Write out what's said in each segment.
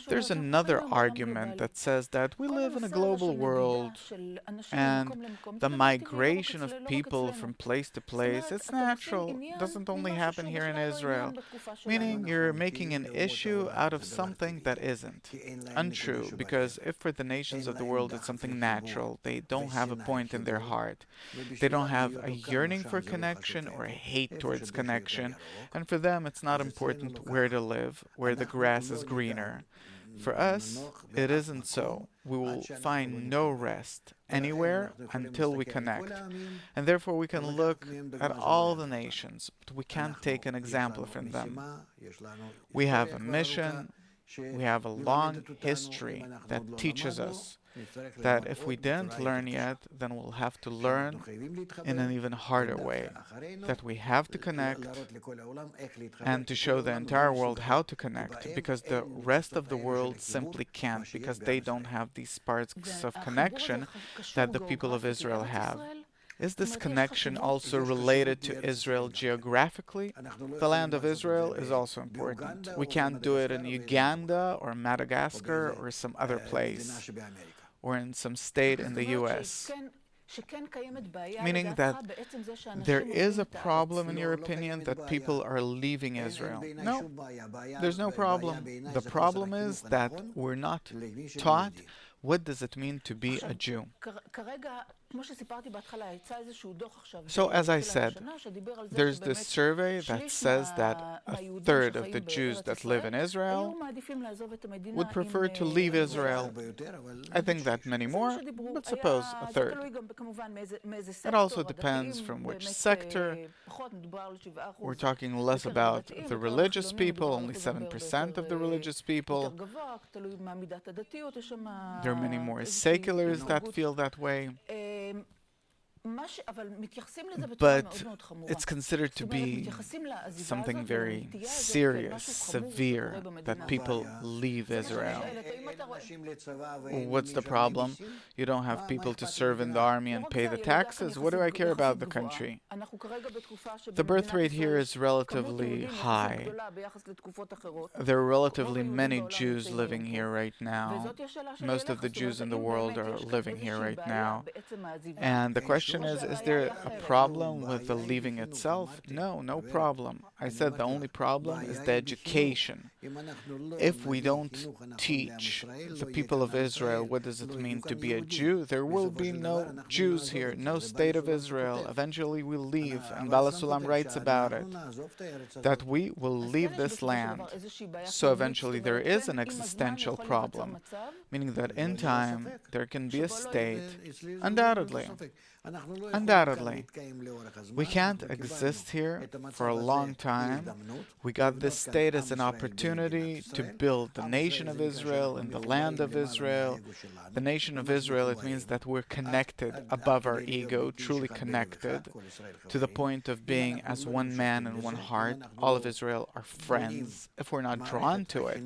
There's another argument that says that we live in a global world and the migration of people from place to place, it's natural. It doesn't only happen here in Israel. Meaning you're making an issue out of something that isn't. Untrue, because if for the nations of the world it's something natural, they don't have a point in their heart. They don't have a yearning for connection or a hate towards connection, and for them it's not important where to live, where the grass is greener. For us, it isn't so. We will find no rest anywhere until we connect. And therefore we can look at all the nations, but we can't take an example from them. We have a mission, we have a long history that teaches us that if we didn't learn yet, then we'll have to learn in an even harder way. That we have to connect and to show the entire world how to connect, because the rest of the world simply can't, because they don't have these sparks of connection that the people of Israel have. Is this connection also related to Israel geographically? The land of Israel is also important. We can't do it in Uganda or Madagascar or some other place, or in some state in the US. Meaning that there is a problem, in your opinion, that people are leaving Israel. No, there's no problem. The problem is that we're not taught what does it mean to be a Jew. So as I said, there's this survey that says that a third of the Jews that live in Israel would prefer to leave Israel. I think that many more, but suppose a third. It also depends from which sector. We're talking less about the religious people, only 7% of the religious people. There are many more seculars that feel that way. But it's considered to be something very serious, severe, that people leave Israel. What's the problem? You don't have people to serve in the army and pay the taxes? What do I care about the country? The birth rate here is relatively high. There are relatively many Jews living here right now. Most of the Jews in the world are living here right now. And the question is there a problem with the leaving itself? No, no problem. I said the only problem is the education. If we don't teach the people of Israel what does it mean to be a Jew, there will be no Jews here, no state of Israel. Eventually we'll leave, and Bala Sulam writes about it, that we will leave this land. So eventually there is an existential problem, meaning that in time there can be a state, undoubtedly. Undoubtedly. We can't exist here for a long time. We got this state as an opportunity to build the nation of Israel in the land of Israel. The nation of Israel, it means that we're connected above our ego, truly connected, to the point of being as one man and one heart. All of Israel are friends. If we're not drawn to it,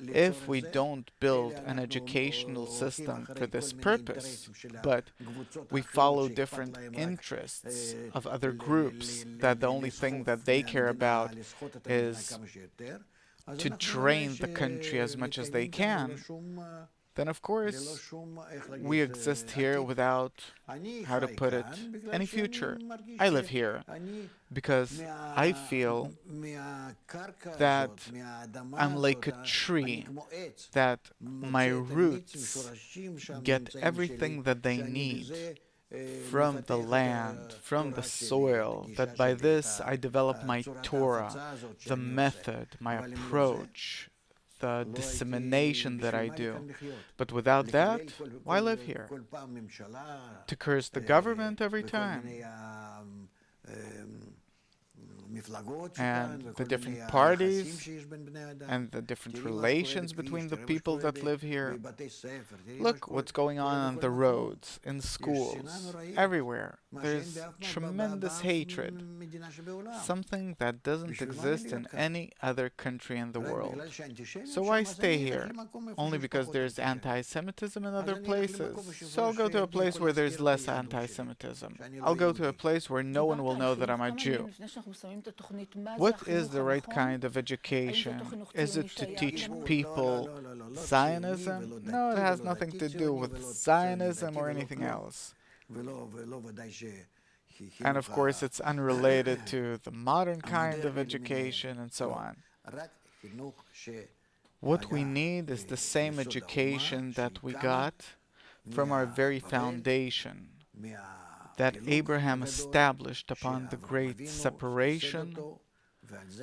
if we don't build an educational system for this purpose, but we follow different interests of other groups, that the only thing that they care about is to drain the country as much as they can, then of course we exist here without, how to put it, any future. I live here because I feel that I'm like a tree, that my roots get everything that they need from the land, from the soil, that by this I develop my Torah, the method, my approach, the dissemination that I do. But without that, why live here? To curse the government every time? And the different parties and the different relations between the people that live here. Look what's going on the roads, in schools, everywhere. There's tremendous hatred, something that doesn't exist in any other country in the world. So why stay here? Only because there's anti-Semitism in other places. So I'll go to a place where there's less anti-Semitism. I'll go to a place where no one will know that I'm a Jew. What is the right kind of education? Is it to teach people Zionism? No, it has nothing to do with Zionism or anything else. And of course, it's unrelated to the modern kind of education and so on. What we need is the same education that we got from our very foundation, that Abraham established upon the great separation,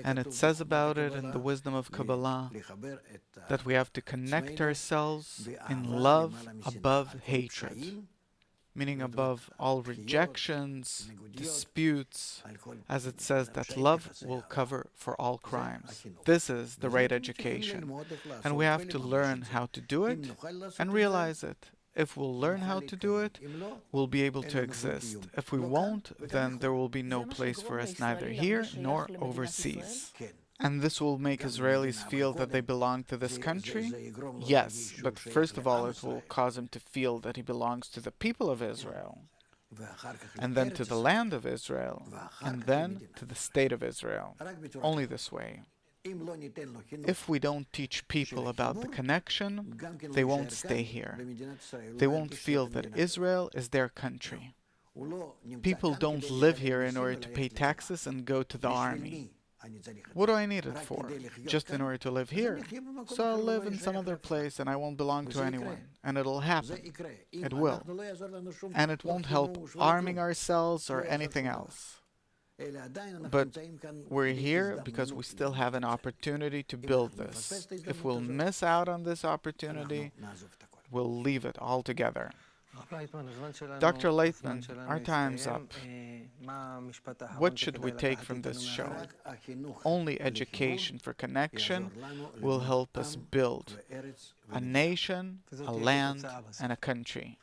and it says about it in the wisdom of Kabbalah that we have to connect ourselves in love above hatred, meaning above all rejections, disputes, as it says that love will cover for all crimes. This is the right education, and we have to learn how to do it and realize it. If we'll learn how to do it, we'll be able to exist. If we won't, then there will be no place for us neither here nor overseas. And this will make Israelis feel that they belong to this country? Yes, but first of all, it will cause him to feel that he belongs to the people of Israel, and then to the land of Israel, and then to the state of Israel. Only this way. If we don't teach people about the connection, they won't stay here. They won't feel that Israel is their country. People don't live here in order to pay taxes and go to the army. What do I need it for? Just in order to live here. So I'll live in some other place and I won't belong to anyone. And it'll happen. It will. And it won't help arming ourselves or anything else. But we're here because we still have an opportunity to build this. If we'll miss out on this opportunity, we'll leave it altogether. Dr. Leitman, our time's up. What should we take from this show? Only education for connection will help us build a nation, a land, and a country.